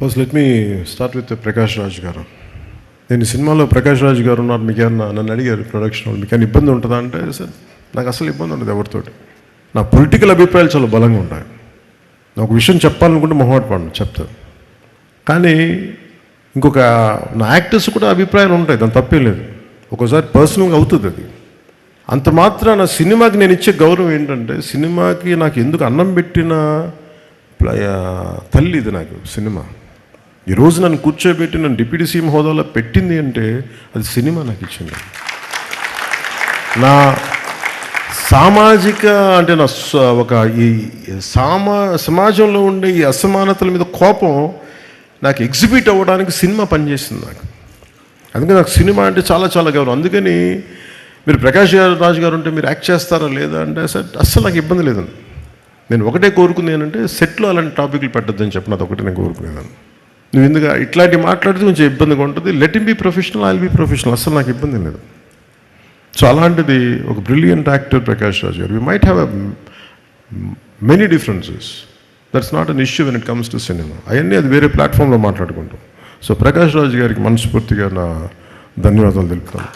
First let me start with Prakash Raj గారు. నేను సినిమాలో ప్రకాష్ రాజ్ గారు ఉన్నారు, మీకు ఏమన్నా నన్ను అడిగారు ప్రొడక్షన్ వాళ్ళు, మీకు ఏమైనా ఇబ్బంది ఉంటుందా అంటే సార్ నాకు అసలు ఇబ్బంది ఉండదు ఎవరితోటి. నా పొలిటికల్ అభిప్రాయాలు చాలా బలంగా ఉంటాయి. నాకు ఒక విషయం చెప్పాలనుకుంటే మొహమాట పడను, చెప్తాను. కానీ ఇంకొక నా యాక్టర్స్ కూడా అభిప్రాయాలు ఉంటాయి, దాని తప్పేం లేదు. ఒక్కోసారి పర్సనల్గా అవుతుంది అది. అంత మాత్రం నా సినిమాకి నేను ఇచ్చే గౌరవం ఏంటంటే, సినిమాకి నాకు ఎందుకు అన్నం పెట్టిన తల్లి ఇది నాకు సినిమా. ఈరోజు నన్ను కూర్చోబెట్టి నన్ను డిప్యూటీ సీఎం హోదాలో పెట్టింది అంటే అది సినిమా నాకు ఇచ్చింది. నా సామాజిక అంటే నా ఒక ఈ సమాజంలో ఉండే ఈ అసమానతల మీద కోపం నాకు ఎగ్జిబిట్ అవ్వడానికి సినిమా పనిచేసింది నాకు. అందుకని నాకు సినిమా అంటే చాలా చాలా గౌరవం. అందుకని మీరు ప్రకాష్ రాజ్ గారు ఉంటే మీరు యాక్ట్ చేస్తారా లేదా అంటే సార్ అస్సలు నాకు ఇబ్బంది లేదండి. నేను ఒకటే కోరుకుంది ఏంటంటే సెట్లో అలాంటి టాపిక్లు పెట్టద్దని చెప్పిన అది ఒకటే నేను కోరుకునేదాన్ని. నువ్వు ఎందుకు ఇట్లాంటి మాట్లాడితే కొంచెం ఇబ్బందిగా ఉంటుంది. Let him be professional, I will be professional. అస్సలు నాకు ఇబ్బంది లేదు. సో అలాంటిది ఒక బ్రిలియంట్ యాక్టర్ ప్రకాష్ రాజ్ గారు. We might have many differences, that's not an issue when it comes to cinema. అవన్నీ అది వేరే ప్లాట్ఫామ్లో మాట్లాడుకుంటాం. సో ప్రకాష్ రాజ్ గారికి మనస్ఫూర్తిగా నా ధన్యవాదాలు తెలుపుతాను.